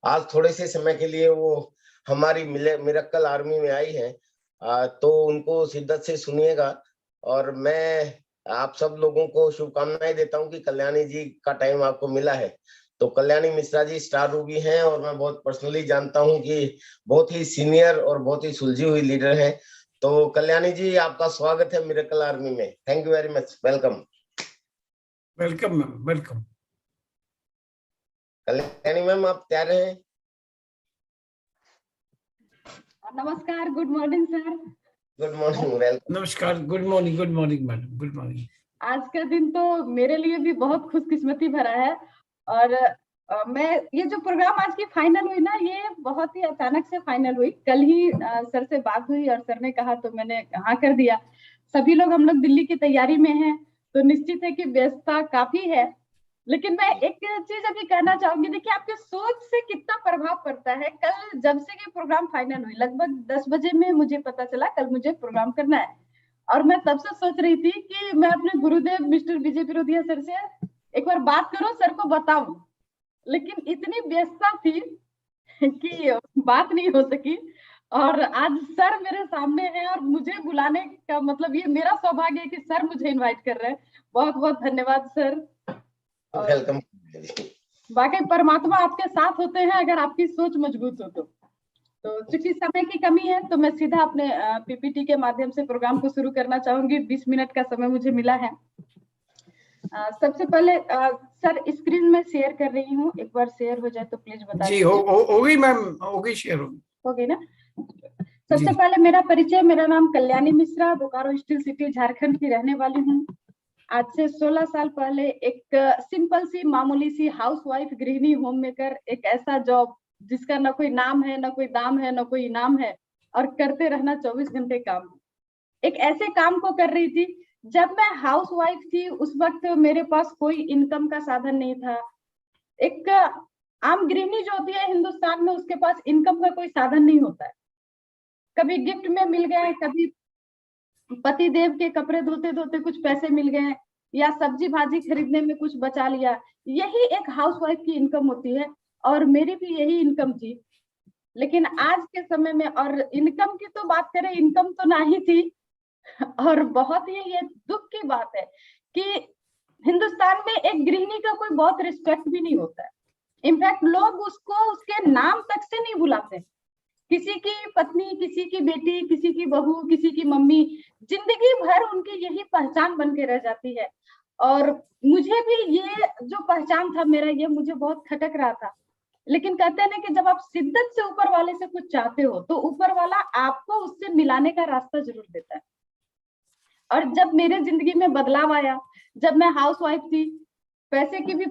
आज थोड़े से समय के लिए वो हमारी मिरेकल आर्मी में आई है। तो उनको शिद्दत से सुनिएगा और मैं आप सब लोगों को शुभकामनाएं देता हूं कि कल्याणी जी का टाइम आपको मिला है। तो कल्याणी मिश्रा जी स्टार रूबी हैं और मैं बहुत पर्सनली जानता हूं कि बहुत ही सीनियर और बहुत ही सुलझी हुई लीडर हैं। तो कल्याणी जी, आपका स्वागत है मिरेकल आर्मी में। Thank you very much. Welcome. Welcome ma'am, welcome. Kalyani ma'am, आप तैयार हैं? नमस्कार, good morning sir. Good morning, welcome. नमस्कार, good morning madam, good morning. आज का दिन तो मेरे लिए भी बहुत खुशकिस्मती भरा है और मैं ये जो प्रोग्राम आज की फाइनल हुई ना, ये बहुत ही अचानक से फाइनल हुई। कल ही सर से बात हुई और सर ने कहा तो मैंने हाँ कर दिया। सभी लोग हम लोग दिल्ली की तैयारी में हैं, तो निश्चित है कि व्यस्तता काफी है। लेकिन मैं एक चीज अभी कहना चाहूंगी, देखिए आपके सोच से कितना प्रभाव पड़ता है। कल जब से ये प्रोग्राम फाइनल हुई, लगभग 10 बजे में मुझे पता चला कल मुझे प्रोग्राम करना है और मैं तब से सोच रही थी कि मैं अपने गुरुदेव मिस्टर विजय पिरोदिया सर से एक बार बात करूं, सर को बताऊं, लेकिन इतनी व्यस्तता थी कि बात नहीं हो सकी। और आज सर मेरे सामने हैं और मुझे बुलाने का मतलब ये मेरा सौभाग्य है कि सर मुझे इनवाइट कर रहे हैं। बहुत बहुत धन्यवाद सर। वेलकम। बाकी परमात्मा आपके साथ होते हैं अगर आपकी सोच मजबूत हो तो चूंकि समय की कमी है तो मैं सीधा अपने पीपीटी के माध्यम से प्रोग्राम को शुरू करना चाहूंगी। 20 मिनट का समय मुझे मिला है। सबसे पहले सर स्क्रीन में शेयर कर रही हूँ, एक बार शेयर हो जाए तो प्लीज बता जी हो गई मैम, हो गई, शेयर हो गई ना। सबसे पहले मेरा परिचय, मेरा नाम कल्याणी मिश्रा, बोकारो स्टील सिटी झारखंड की रहने वाली हूँ। आज से 16 साल पहले एक सिंपल सी मामूली सी हाउसवाइफ, गृहिणी, होम मेकर, एक ऐसा जॉब जिसका ना कोई नाम है, ना कोई दाम है, ना कोई इनाम है और करते रहना 24 घंटे काम। एक ऐसे काम को कर रही थी। जब मैं हाउसवाइफ थी उस वक्त मेरे पास कोई इनकम का साधन नहीं था। एक आम गृहिणी जो होती है हिंदुस्तान में, उसके पास इनकम का कोई साधन नहीं होता है। कभी गिफ्ट में मिल गए, कभी पति देव के कपड़े धोते धोते कुछ पैसे मिल गए या सब्जी भाजी खरीदने में कुछ बचा लिया। यही एक हाउसवाइफ की इनकम होती है और मेरी भी यही इनकम थी। लेकिन आज के समय में, और इनकम की तो बात करें, इनकम तो ना ही थी। और बहुत ही ये दुख की बात है कि हिंदुस्तान में एक गृहिणी का कोई बहुत रिस्पेक्ट भी नहीं होता है। इनफैक्ट लोग उसको उसके नाम तक से नहीं बुलाते। किसी की पत्नी, किसी की बेटी, किसी की बहू, किसी की मम्मी, जिंदगी भर उनकी यही पहचान बन के रह जाती है। और मुझे भी ये जो पहचान था मेरा, ये मुझे बहुत खटक रहा था। लेकिन कहते हैं ना कि जब आप शिद्दत से ऊपर वाले से कुछ चाहते हो तो ऊपर वाला आपको उससे मिलाने का रास्ता जरूर देता है। और जब मेरे जिंदगी में बदलाव आया, जब मैं हाउसवाइफ थी, पैसे की भी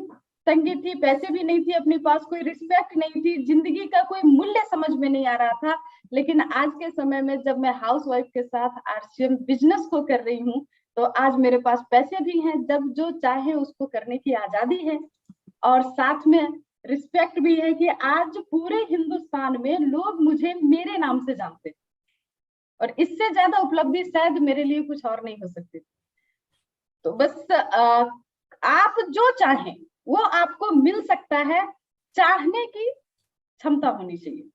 तंगी थी, पैसे भी नहीं थी अपने पास, कोई रिस्पेक्ट नहीं थी, जिंदगी का कोई मूल्य समझ में नहीं आ रहा था। लेकिन आज के समय में जब मैं हाउसवाइफ के साथ आरसीएम बिजनेस को कर रही हूँ तो आज मेरे पास पैसे भी हैं, जब जो चाहे उसको करने की आजादी है और साथ में रिस्पेक्ट भी है कि आज पूरे हिंदुस्तान में लोग मुझे मेरे नाम से जानते हैं। और इससे ज्यादा उपलब्धि शायद मेरे लिए कुछ और नहीं हो सकती। तो बस आप जो चाहें वो आपको मिल सकता है, चाहने की क्षमता होनी चाहिए।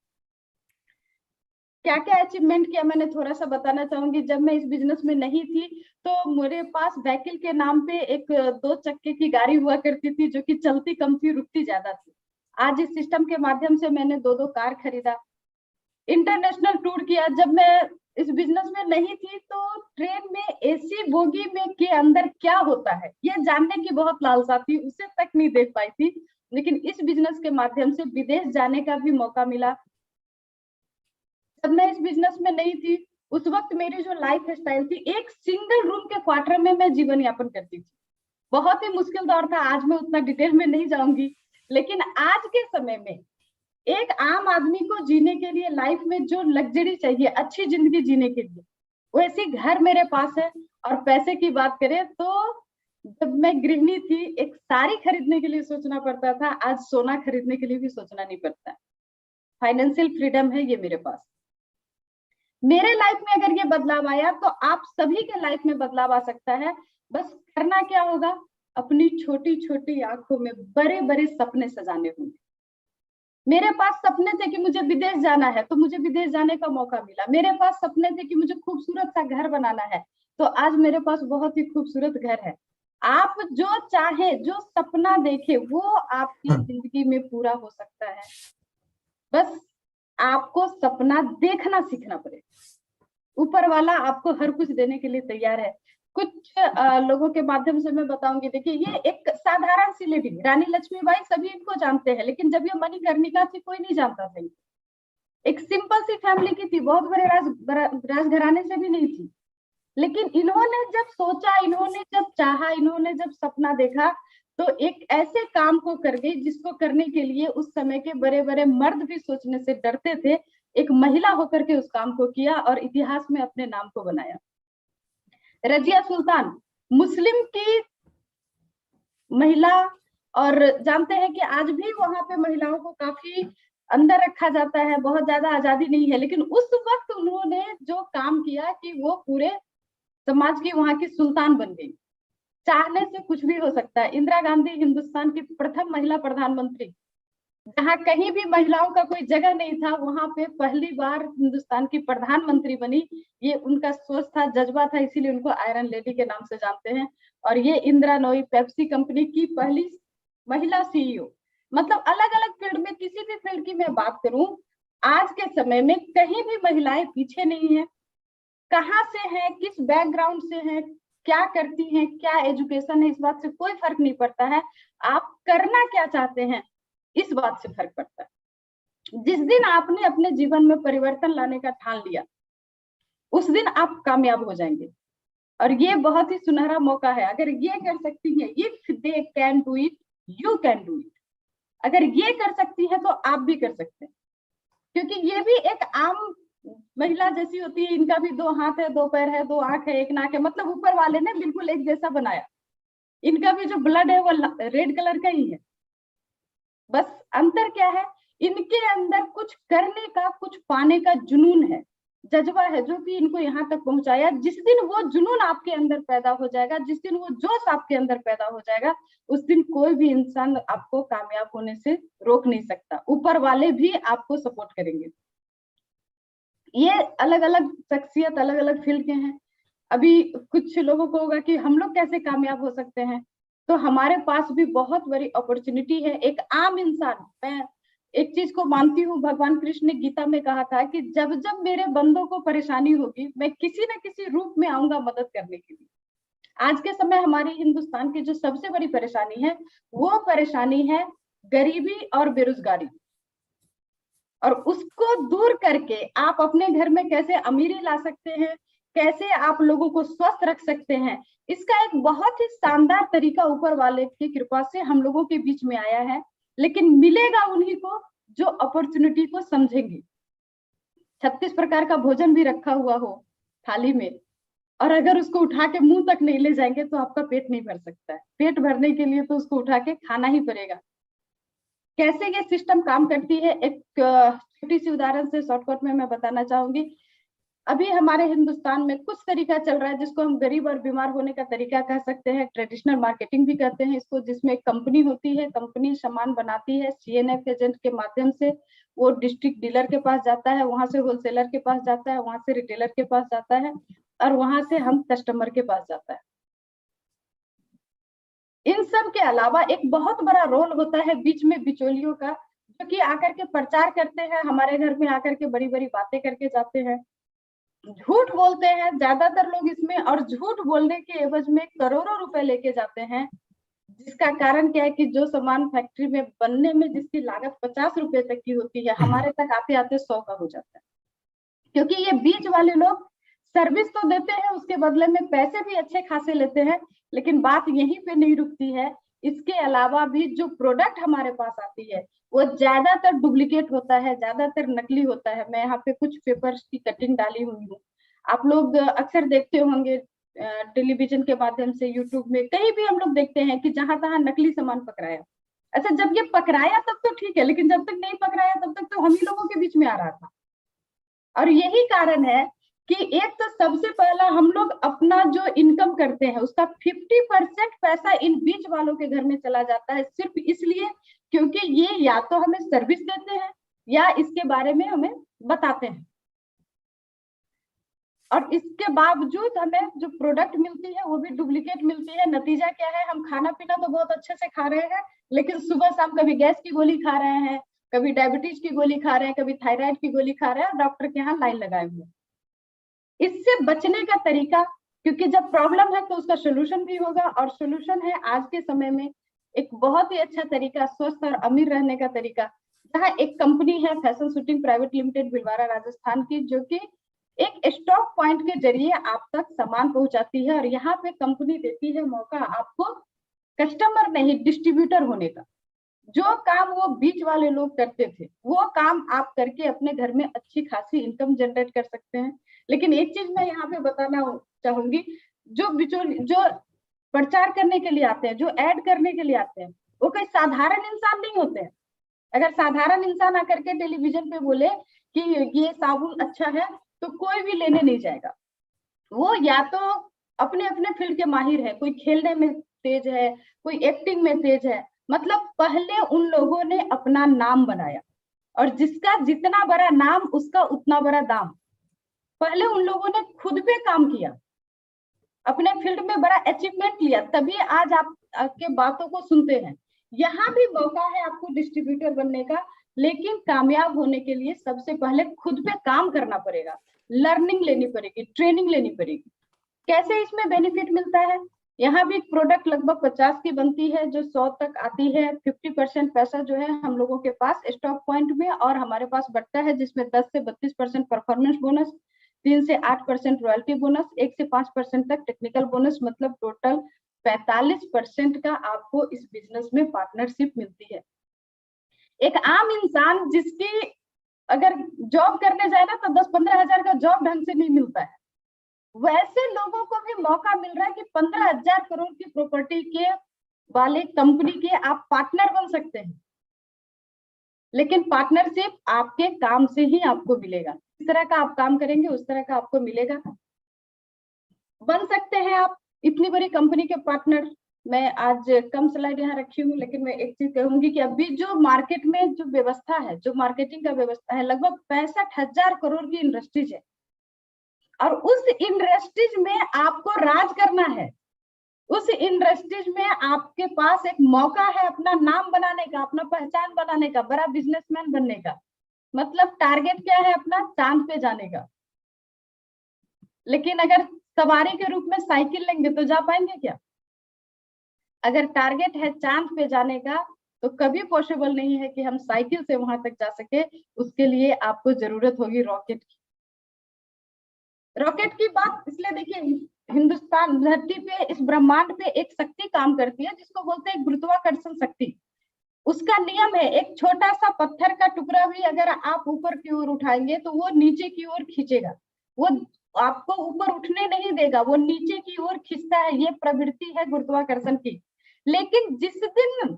क्या क्या अचीवमेंट किया मैंने थोड़ा सा बताना चाहूंगी। जब मैं इस बिजनेस में नहीं थी तो मेरे पास व्हीकल के नाम पे एक 2 चक्के की गाड़ी हुआ करती थी जो कि चलती कम थी, रुकती ज्यादा थी। आज इस सिस्टम के माध्यम से मैंने 2 कार खरीदा, इंटरनेशनल टूर किया। जब मैं इस बिजनेस में नहीं थी तो ट्रेन में एसी बोगी में के अंदर क्या होता है ये जानने की बहुत लालसा थी, उसे तक नहीं देख पाई थी। लेकिन इस बिजनेस के माध्यम से विदेश जाने का भी मौका मिला। जब मैं इस बिजनेस में नहीं थी उस वक्त मेरी जो लाइफ स्टाइल थी, एक सिंगल रूम के क्वार्टर में मैं जीवन यापन करती थी। बहुत ही मुश्किल दौर था, आज मैं उतना डिटेल में नहीं जाऊंगी। लेकिन आज के समय में एक आम आदमी को जीने के लिए लाइफ में जो लग्जरी चाहिए, अच्छी जिंदगी जीने के लिए, वैसी घर मेरे पास है। और पैसे की बात करें तो जब मैं गृहिणी थी एक साड़ी खरीदने के लिए सोचना पड़ता था, आज सोना खरीदने के लिए भी सोचना नहीं पड़ता। फाइनेंशियल फ्रीडम है ये मेरे पास। मेरे लाइफ में अगर ये बदलाव आया तो आप सभी के लाइफ में बदलाव आ सकता है। बस करना क्या होगा, अपनी छोटी छोटी आंखों में बड़े बड़े सपने सजाने होंगे। मेरे पास सपने थे कि मुझे विदेश जाना है तो मुझे विदेश जाने का मौका मिला। मेरे पास सपने थे कि मुझे खूबसूरत सा घर बनाना है तो आज मेरे पास बहुत ही खूबसूरत घर है। आप जो चाहे, जो सपना देखे, वो आपकी जिंदगी में पूरा हो सकता है। बस आपको सपना देखना सीखना पड़ेगा। ऊपर वाला आपको हर कुछ देने के लिए तैयार है। कुछ लोगों के माध्यम से मैं बताऊंगी। देखिए, ये एक साधारण सी लेडी, रानी लक्ष्मीबाई, सभी इनको जानते हैं, लेकिन जब ये मणिकर्णिका थी कोई नहीं जानता था। एक सिंपल सी फैमिली की थी, बहुत बड़े राजघराने से भी नहीं थी, लेकिन इन्होंने जब सोचा, इन्होंने जब चाहा, इन्होंने जब सपना देखा तो एक ऐसे काम को कर गई जिसको करने के लिए उस समय के बड़े बड़े मर्द भी सोचने से डरते थे। एक महिला होकर के उस काम को किया और इतिहास में अपने नाम को बनाया। रजिया सुल्तान, मुस्लिम की महिला, और जानते हैं कि आज भी वहां पे महिलाओं को काफी अंदर रखा जाता है, बहुत ज्यादा आजादी नहीं है, लेकिन उस वक्त उन्होंने जो काम किया कि वो पूरे समाज की वहां की सुल्तान बन गई। चाहने से कुछ भी हो सकता है। इंदिरा गांधी हिंदुस्तान की प्रथम महिला प्रधानमंत्री, जहां कहीं भी महिलाओं का कोई जगह नहीं था, वहां पे पहली बार हिंदुस्तान की प्रधानमंत्री बनी। ये उनका सोच था, जज्बा था, इसीलिए उनको आयरन लेडी के नाम से जानते हैं। और ये इंदिरा नोई पेप्सी कंपनी की पहली महिला सीईओ। मतलब अलग अलग फील्ड में, किसी भी फील्ड की मैं बात करूं, आज के समय में कहीं भी महिलाएं पीछे नहीं है। कहाँ से है, किस बैकग्राउंड से है, क्या करती हैं, क्या एजुकेशन है, इस बात से कोई फर्क नहीं पड़ता है। आप करना क्या चाहते हैं, इस बात से फर्क पड़ता है। जिस दिन आपने अपने जीवन में परिवर्तन लाने का ठान लिया, उस दिन आप कामयाब हो जाएंगे। और ये बहुत ही सुनहरा मौका है। अगर ये कर सकती है, if they can do it, you can do it. अगर ये कर सकती है तो आप भी कर सकते हैं, क्योंकि ये भी एक आम महिला जैसी होती है। इनका भी 2 हाथ है, 2 पैर है, 2 आंख है, 1 नाक है, मतलब ऊपर वाले ने बिल्कुल एक जैसा बनाया। इनका भी जो ब्लड है वो रेड कलर का ही है। बस अंतर क्या है, इनके अंदर कुछ करने का, कुछ पाने का जुनून है, जज्बा है, जो कि इनको यहाँ तक पहुंचाया। जिस दिन वो जुनून आपके अंदर पैदा हो जाएगा, जिस दिन वो जोश आपके अंदर पैदा हो जाएगा, उस दिन कोई भी इंसान आपको कामयाब होने से रोक नहीं सकता। ऊपर वाले भी आपको सपोर्ट करेंगे। ये अलग अलग शख्सियत, अलग अलग फील्ड के हैं। अभी कुछ लोगों को होगा कि हम लोग कैसे कामयाब हो सकते हैं, तो हमारे पास भी बहुत बड़ी अपॉर्चुनिटी है। एक आम इंसान, मैं एक चीज को मानती हूँ, भगवान कृष्ण ने गीता में कहा था कि जब जब मेरे बंदों को परेशानी होगी, मैं किसी न किसी रूप में आऊंगा मदद करने के लिए। आज के समय हमारी हिंदुस्तान की जो सबसे बड़ी परेशानी है, वो परेशानी है गरीबी और बेरोजगारी। और उसको दूर करके आप अपने घर में कैसे अमीरी ला सकते हैं, कैसे आप लोगों को स्वस्थ रख सकते हैं, इसका एक बहुत ही शानदार तरीका ऊपर वाले की कृपा से हम लोगों के बीच में आया है। लेकिन मिलेगा उन्हीं को जो अपॉर्चुनिटी को समझेंगे। 36 प्रकार का भोजन भी रखा हुआ हो थाली में, और अगर उसको उठा के मुंह तक नहीं ले जाएंगे तो आपका पेट नहीं भर सकता है। पेट भरने के लिए तो उसको उठा के खाना ही पड़ेगा। कैसे ये सिस्टम काम करती है, एक छोटी सी उदाहरण से शॉर्टकट में मैं बताना चाहूंगी। अभी हमारे हिंदुस्तान में कुछ तरीका चल रहा है जिसको हम गरीब और बीमार होने का तरीका कह सकते हैं, ट्रेडिशनल मार्केटिंग भी कहते हैं इसको, जिसमें एक कंपनी होती है, कंपनी सामान बनाती है, सीएनएफ एजेंट के माध्यम से वो डिस्ट्रिक्ट डीलर के पास जाता है, वहां से होलसेलर के पास जाता है, वहां से रिटेलर के पास जाता है, और वहां से हम कस्टमर के पास जाता है। इन सब के अलावा एक बहुत बड़ा रोल होता है बीच में बिचौलियों का, जो कि आकर के प्रचार करते हैं, हमारे घर में आकर के बड़ी बड़ी बातें करके जाते हैं, झूठ बोलते हैं ज्यादातर लोग इसमें, और झूठ बोलने के एवज में करोड़ों रुपए लेके जाते हैं। जिसका कारण क्या है कि जो सामान फैक्ट्री में बनने में जिसकी लागत 50 रुपए तक की होती है, हमारे तक आते आते 100 का हो जाता है। क्योंकि ये बीच वाले लोग सर्विस तो देते हैं, उसके बदले में पैसे भी अच्छे खासे लेते हैं। लेकिन बात यहीं पे नहीं रुकती है, इसके अलावा भी जो प्रोडक्ट हमारे पास आती है वो ज्यादातर डुप्लीकेट होता है, ज्यादातर नकली होता है। मैं यहाँ पे कुछ पेपर्स की कटिंग डाली हुई हूँ, आप लोग अक्सर देखते होंगे टेलीविजन के माध्यम से, यूट्यूब में कहीं भी हम लोग देखते हैं कि जहां तहां नकली सामान पकड़ाया। अच्छा, जब ये पकड़ाया तब तो ठीक है, लेकिन जब तक नहीं पकड़ाया तब तक तो हम ही लोगों के बीच में आ रहा था। और यही कारण है कि एक तो सबसे पहला हम लोग अपना जो इनकम करते हैं उसका 50% पैसा इन बीच वालों के घर में चला जाता है, सिर्फ इसलिए क्योंकि ये या तो हमें सर्विस देते हैं या इसके बारे में हमें बताते हैं, और इसके बावजूद हमें जो प्रोडक्ट मिलती है वो भी डुप्लीकेट मिलती है। नतीजा क्या है, हम खाना पीना तो बहुत अच्छे से खा रहे हैं, लेकिन सुबह शाम कभी गैस की गोली खा रहे हैं, कभी डायबिटीज की गोली खा रहे हैं, कभी थायराइड की गोली खा रहे हैं, डॉक्टर के यहाँ लाइन लगाए हुए। इससे बचने का तरीका, क्योंकि जब प्रॉब्लम है तो उसका सोल्यूशन भी होगा, और सोल्यूशन है आज के समय में एक बहुत ही अच्छा तरीका स्वस्थ और अमीर रहने का तरीका। जहाँ एक कंपनी है fashion shooting private limited Bhilwara Rajasthan की, जो कि एक स्टॉक पॉइंट के जरिए आप तक सामान पहुंचाती है, और यहाँ पे कंपनी देती है मौका आपको कस्टमर नहीं डिस्ट्रीब्यूटर होने का। जो काम वो बीच वाले लोग करते थे वो काम आप करके अपने घर में अच्छी खासी इनकम जनरेट कर सकते हैं। लेकिन एक चीज मैं यहाँ पे बताना चाहूंगी, जो प्रचार करने के लिए आते हैं, जो ऐड करने के लिए आते हैं, वो कोई साधारण इंसान नहीं होते हैं। अगर साधारण इंसान आकर के टेलीविजन पे बोले कि ये साबुन अच्छा है तो कोई भी लेने नहीं जाएगा। वो या तो अपने अपने फील्ड के माहिर है, कोई खेलने में तेज है, कोई एक्टिंग में तेज है। मतलब पहले उन लोगों ने अपना नाम बनाया, और जिसका जितना बड़ा नाम उसका उतना बड़ा दाम। पहले उन लोगों ने खुद पे काम किया, अपने फील्ड में बड़ा अचीवमेंट लिया, तभी आज आप के बातों को सुनते हैं। यहाँ भी मौका है आपको डिस्ट्रीब्यूटर बनने का, लेकिन कामयाब होने के लिए सबसे पहले खुद पे काम करना पड़ेगा, लर्निंग लेनी पड़ेगी, ट्रेनिंग लेनी पड़ेगी। कैसे इसमें बेनिफिट मिलता है, यहाँ भी प्रोडक्ट लगभग 50 की बनती है जो 100 तक आती है। 50% पैसा जो है हम लोगों के पास स्टॉक पॉइंट में और हमारे पास बचता है, जिसमें 10 से 32% परफॉर्मेंस बोनस, 3 से 8% रॉयल्टी बोनस, 1 से 5% तक टेक्निकल बोनस, मतलब टोटल 45% का आपको इस बिजनेस में पार्टनरशिप मिलती है। एक आम इंसान जिसकी अगर जॉब करने जाए ना तो 10-15 हजार का जॉब ढंग से नहीं मिलता है, वैसे लोगों को भी मौका मिल रहा है कि 15,000 करोड़ की प्रॉपर्टी के वाले कंपनी के आप पार्टनर बन सकते हैं। लेकिन पार्टनरशिप आपके काम से ही आपको मिलेगा, इस तरह का आप काम करेंगे उस तरह का आपको मिलेगा। बन सकते हैं आप इतनी बड़ी कंपनी के पार्टनर। मैं आज कम स्लाइड यहाँ रखी हूँ, लेकिन मैं एक चीज कहूंगी कि अभी जो मार्केट में जो व्यवस्था है, जो मार्केटिंग का व्यवस्था है, लगभग 65,000 करोड़ की इंडस्ट्रीज है, और उस इंडस्ट्रीज में आपको राज करना है। उस इंडस्ट्रीज में आपके पास एक मौका है अपना नाम बनाने का, अपना पहचान बनाने का, बड़ा बिजनेसमैन बनने का। मतलब टारगेट क्या है अपना, चांद पे जाने का। लेकिन अगर सवारी के रूप में साइकिल लेंगे तो जा पाएंगे क्या? अगर टारगेट है चांद पे जाने का तो कभी पॉसिबल नहीं है कि हम साइकिल से वहां तक जा सके। उसके लिए आपको जरूरत होगी रॉकेट की। रॉकेट की बात इसलिए देखिए, हिंदुस्तान धरती पे, इस ब्रह्मांड पे एक शक्ति काम करती है जिसको बोलते हैं गुरुत्वाकर्षण शक्ति। उसका नियम है, एक छोटा सा पत्थर का टुकड़ा भी अगर आप ऊपर की ओर उठाएंगे तो वो नीचे की ओर खींचेगा, वो आपको ऊपर उठने नहीं देगा, वो नीचे की ओर खींचता है। ये प्रवृत्ति है गुरुत्वाकर्षण की। लेकिन जिस दिन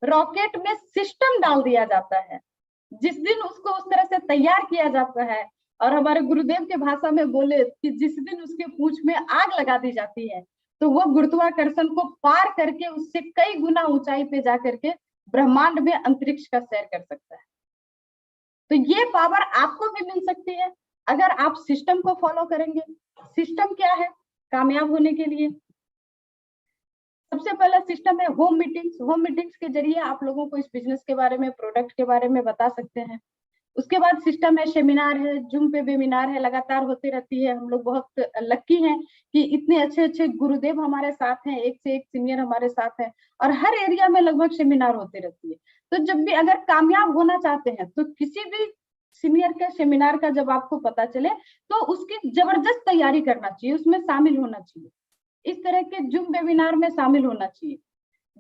रॉकेट में सिस्टम डाल दिया जाता है, जिस दिन उसको उस तरह से तैयार किया जाता है, और हमारे गुरुदेव के भाषा में बोले कि जिस दिन उसके पूंछ में आग लगा दी जाती है, तो वो गुरुत्वाकर्षण को पार करके उससे कई गुना ऊंचाई पे जा करके ब्रह्मांड में अंतरिक्ष का सैर कर सकता है। तो ये पावर आपको भी मिल सकती है अगर आप सिस्टम को फॉलो करेंगे। सिस्टम क्या है कामयाब होने के लिए? सबसे पहला सिस्टम है होम मीटिंग्स। होम मीटिंग्स के जरिए आप लोगों को इस बिजनेस के बारे में, प्रोडक्ट के बारे में बता सकते हैं। उसके बाद सिस्टम है सेमिनार है, जूम पे वेबिनार है, लगातार होती रहती है। हम लोग बहुत लकी हैं कि इतने अच्छे अच्छे गुरुदेव हमारे साथ हैं, एक से एक सीनियर हमारे साथ हैं, और हर एरिया में लगभग सेमिनार होती रहती है। तो जब भी अगर कामयाब होना चाहते हैं तो किसी भी सीनियर के सेमिनार का जब आपको पता चले तो उसकी जबरदस्त तैयारी करना चाहिए, उसमें शामिल होना चाहिए, इस तरह के जूम वेबिनार में शामिल होना चाहिए।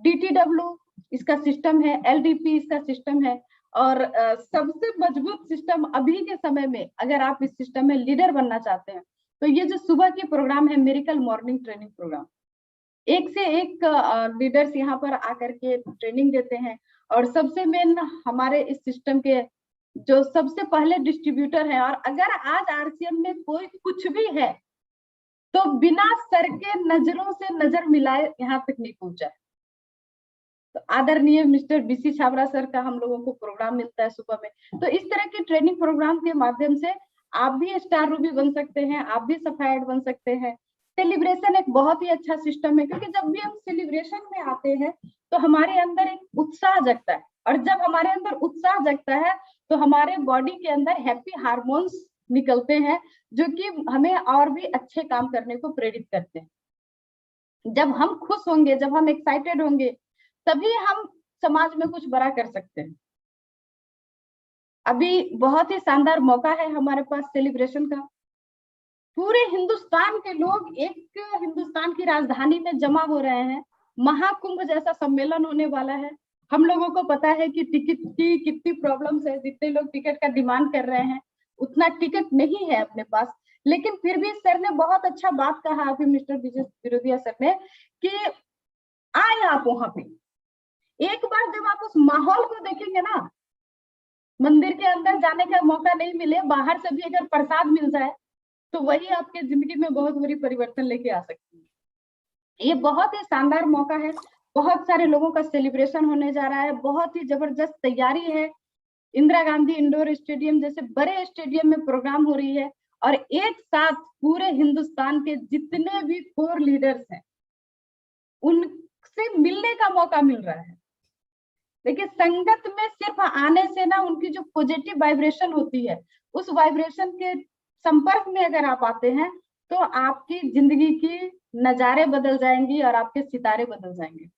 DTW इसका सिस्टम है, LDP इसका सिस्टम है, और सबसे मजबूत सिस्टम अभी के समय में, अगर आप इस सिस्टम में लीडर बनना चाहते हैं तो ये जो सुबह की प्रोग्राम है मिरेकल मॉर्निंग ट्रेनिंग प्रोग्राम, एक से एक लीडर्स यहाँ पर आकर के ट्रेनिंग देते हैं। और सबसे मेन हमारे इस सिस्टम के जो सबसे पहले डिस्ट्रीब्यूटर है, और अगर आज RCM में कोई कुछ भी है तो बिना सर के नजरों से नजर मिलाए यहाँ तक नहीं पहुंचा है। तो आदरणीय मिस्टर बीसी छाबड़ा सर का हम लोगों को प्रोग्राम मिलता है सुबह में। तो इस तरह के ट्रेनिंग प्रोग्राम के माध्यम से आप भी स्टार रूबी बन सकते हैं, आप भी सफायड बन सकते हैं। सेलिब्रेशन एक बहुत ही अच्छा सिस्टम है, क्योंकि जब भी हम सेलिब्रेशन में आते हैं तो हमारे अंदर एक उत्साह जगता है, और जब हमारे अंदर उत्साह जगता है तो हमारे बॉडी के अंदर हैप्पी हार्मोन्स निकलते हैं, जो कि हमें और भी अच्छे काम करने को प्रेरित करते हैं। जब हम खुश होंगे, जब हम एक्साइटेड होंगे, तभी हम समाज में कुछ बड़ा कर सकते हैं। अभी बहुत ही शानदार मौका है हमारे पास सेलिब्रेशन का। पूरे हिंदुस्तान के लोग एक हिंदुस्तान की राजधानी में जमा हो रहे हैं। महाकुंभ जैसा सम्मेलन होने वाला है। हम लोगों को पता है कि टिकट की कितनी प्रॉब्लम्स है, जितने लोग टिकट का डिमांड कर रहे हैं उतना टिकट नहीं है अपने पास। लेकिन फिर भी सर ने बहुत अच्छा बात कहा अभी मिस्टर विजय विरोधिया सर ने, कि आए आप वहां पे, एक बार जब आप उस माहौल को देखेंगे ना, मंदिर के अंदर जाने का मौका नहीं मिले, बाहर से भी अगर प्रसाद मिल जाए तो वही आपके जिंदगी में बहुत बड़ी परिवर्तन लेके आ सकती है। ये बहुत ही शानदार मौका है। बहुत सारे लोगों का सेलिब्रेशन होने जा रहा है, बहुत ही जबरदस्त तैयारी है। इंदिरा गांधी इंडोर स्टेडियम जैसे बड़े स्टेडियम में प्रोग्राम हो रही है, और एक साथ पूरे हिंदुस्तान के जितने भी कोर लीडर्स हैं उनसे मिलने का मौका मिल रहा है। देखिए, संगत में सिर्फ आने से ना उनकी जो पॉजिटिव वाइब्रेशन होती है, उस वाइब्रेशन के संपर्क में अगर आप आते हैं तो आपकी जिंदगी की नजारे बदल जाएंगी और आपके सितारे बदल जाएंगे।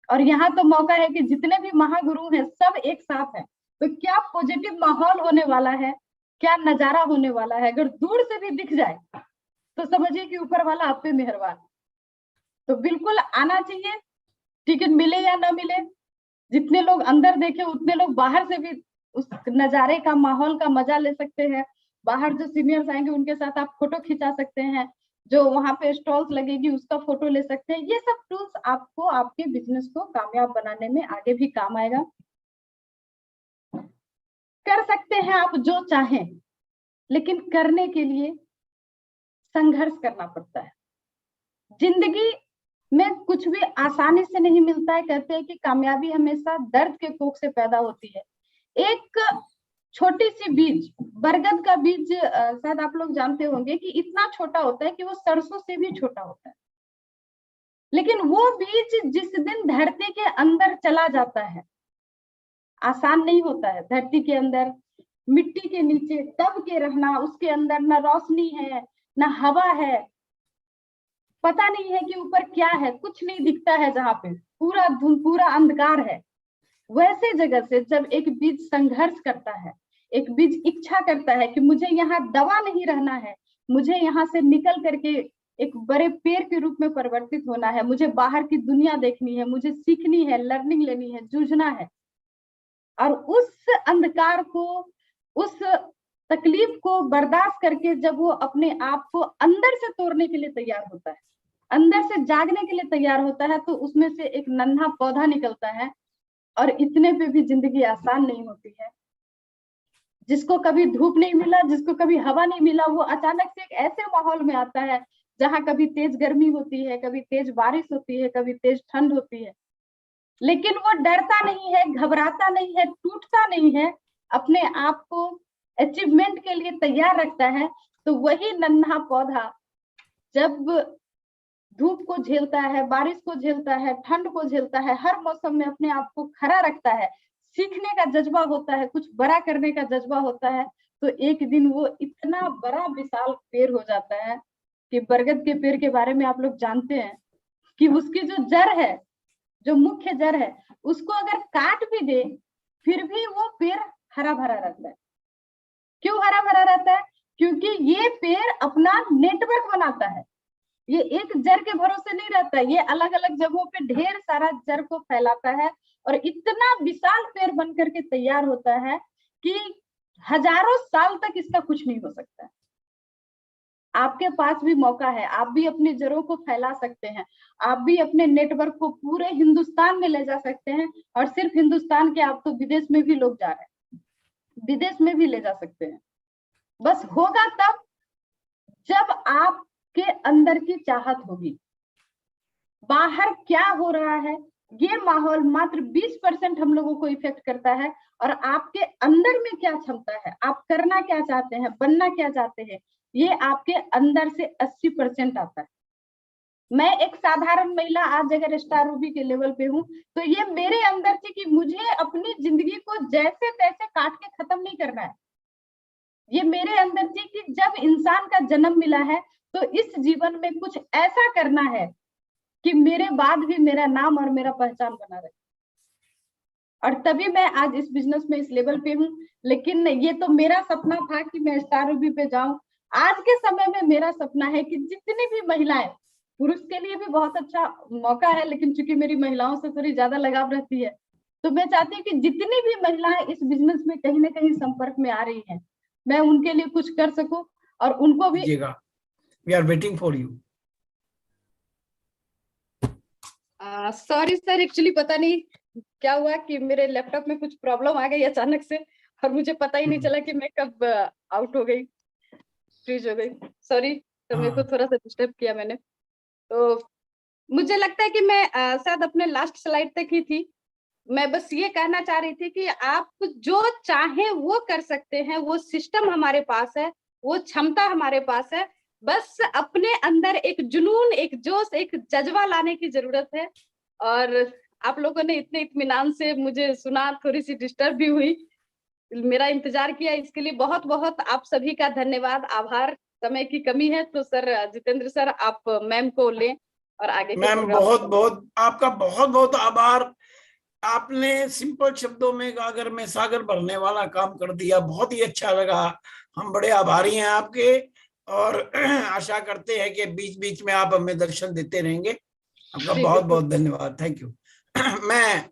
और यहाँ तो मौका है कि जितने भी महागुरु हैं सब एक साथ हैं, तो क्या पॉजिटिव माहौल होने वाला है, क्या नजारा होने वाला है। अगर दूर से भी दिख जाए तो समझिए कि ऊपर वाला आप पे मेहरबान। तो बिल्कुल आना चाहिए, टिकट मिले या ना मिले। जितने लोग अंदर देखे उतने लोग बाहर से भी उस नजारे का, माहौल का मजा ले सकते हैं। बाहर जो सीनियर्स आएंगे उनके साथ आप फोटो खिंचा सकते हैं, जो वहां पे स्टॉल्स लगेगी उसका फोटो ले सकते हैं। ये सब टूल्स आपको आपके बिजनेस को कामयाब बनाने में आगे भी काम आएगा। कर सकते हैं आप जो चाहें, लेकिन करने के लिए संघर्ष करना पड़ता है। जिंदगी में कुछ भी आसानी से नहीं मिलता है। कहते हैं कि कामयाबी हमेशा दर्द के कोख से पैदा होती है। एक छोटी सी बीज, बरगद का बीज, शायद आप लोग जानते होंगे कि इतना छोटा होता है कि वो सरसों से भी छोटा होता है। लेकिन वो बीज जिस दिन धरती के अंदर चला जाता है, आसान नहीं होता है। धरती के अंदर मिट्टी के नीचे दब के रहना, उसके अंदर न रोशनी है न हवा है, पता नहीं है कि ऊपर क्या है, कुछ नहीं दिखता है, जहाँ पे पूरा धुंध, पूरा अंधकार है। वैसे जगह से जब एक बीज संघर्ष करता है, एक बीज इच्छा करता है कि मुझे यहाँ दबा नहीं रहना है, मुझे यहाँ से निकल करके एक बड़े पेड़ के रूप में परिवर्तित होना है, मुझे बाहर की दुनिया देखनी है, मुझे सीखनी है, लर्निंग लेनी है, जूझना है। और उस अंधकार को, उस तकलीफ को बर्दाश्त करके जब वो अपने आप को अंदर से तोड़ने के लिए तैयार होता है, अंदर से जागने के लिए तैयार होता है, तो उसमें से एक नन्हा पौधा निकलता है। और इतने पे भी जिंदगी आसान नहीं होती है। जिसको कभी धूप नहीं मिला, जिसको कभी हवा नहीं मिला, वो अचानक से एक ऐसे माहौल में आता है जहाँ कभी तेज गर्मी होती है, कभी तेज बारिश होती है, कभी तेज ठंड होती है। लेकिन वो डरता नहीं है, घबराता नहीं है, टूटता नहीं है, अपने आप को अचीवमेंट के लिए तैयार रखता है। तो वही नन्हा पौधा जब धूप को झेलता है, बारिश को झेलता है, ठंड को झेलता है, हर मौसम में अपने आप को खड़ा रखता है, सीखने का जज्बा होता है, कुछ बड़ा करने का जज्बा होता है, तो एक दिन वो इतना बड़ा विशाल पेड़ हो जाता है कि बरगद के पेड़ के बारे में आप लोग जानते हैं कि उसकी जो जड़ है, जो मुख्य जड़ है, उसको अगर काट भी दे फिर भी वो पेड़ हरा भरा रहता है। क्यों हरा भरा रहता है? क्योंकि ये पेड़ अपना नेटवर्क बनाता है। ये एक जड़ के भरोसे नहीं रहता है, ये अलग अलग जगहों पे ढेर सारा जड़ को फैलाता है और इतना विशाल पेड़ बन करके तैयार होता है कि हजारों साल तक इसका कुछ नहीं हो सकता। आपके पास भी मौका है, आप भी अपनी जड़ों को फैला सकते हैं, आप भी अपने नेटवर्क को पूरे हिंदुस्तान में ले जा सकते हैं। और सिर्फ हिंदुस्तान के, आप तो विदेश में भी लोग जा रहे हैं, विदेश में भी ले जा सकते हैं। बस होगा तब जब आपके अंदर की चाहत होगी। बाहर क्या हो रहा है ये माहौल मात्र 20% हम लोगों को इफेक्ट करता है। और आपके अंदर में क्या क्षमता है, आप करना क्या चाहते हैं, बनना क्या चाहते हैं, ये आपके अंदर से 80% आता है। मैं एक साधारण महिला आज अगर स्टार रूबी के लेवल पे हूँ, तो ये मेरे अंदर से कि मुझे अपनी जिंदगी को जैसे तैसे काट के खत्म नहीं करना है। ये मेरे अंदर थी कि जब इंसान का जन्म मिला है तो इस जीवन में कुछ ऐसा करना है कि मेरे बाद भी मेरा नाम और मेरा पहचान बना रहे। और तभी मैं आज इस बिजनेस में इस लेवल पे हूँ। लेकिन ये तो मेरा सपना था कि मैं स्टार रूबी पे जाऊं। आज के समय में मेरा सपना है कि जितनी भी महिलाएं, पुरुष के लिए भी बहुत अच्छा मौका है, लेकिन चूंकि मेरी महिलाओं से थोड़ी ज्यादा लगाव रहती है, तो मैं चाहती हूँ कि जितनी भी महिलाएं इस बिजनेस में कहीं ना कहीं संपर्क में आ रही हैं, मैं उनके लिए कुछ कर सकूं और उनको भी। We are waiting for you. Sorry sir, actually पता नहीं क्या हुआ कि मेरे लैपटॉप में कुछ प्रॉब्लम आ गई अचानक से, और मुझे पता ही नहीं चला कि मैं कब आउट हो गई, फ्रीज हो गई। सॉरी, तो मेरे को थोड़ा सा डिस्टर्ब किया मैंने। तो मुझे लगता है कि मैं शायद अपने लास्ट स्लाइड तक ही थी। मैं बस ये कहना चाह रही थी कि आप जो चाहें वो कर सकते हैं, वो सिस्टम हमारे पास है, वो क्षमता हमारे पास है। बस अपने अंदर एक जुनून, एक जोश, एक जज्बा लाने की जरूरत है। और आप लोगों ने इतने इत्मीनान से मुझे सुना, थोड़ी सी डिस्टर्ब भी हुई, मेरा इंतजार किया, इसके लिए बहुत बहुत आप सभी का धन्यवाद, आभार। समय की कमी है तो सर जितेंद्र सर आप मैम को लें और आगे। मैम बहुत बहुत आपका बहुत बहुत आभार। आपने सिंपल शब्दों में अगर मैं सागर भरने वाला काम कर दिया, बहुत ही अच्छा लगा। हम बड़े आभारी हैं आपके, और आशा करते हैं कि बीच बीच में आप हमें दर्शन देते रहेंगे। आपका बहुत बहुत धन्यवाद, थैंक यू। मैं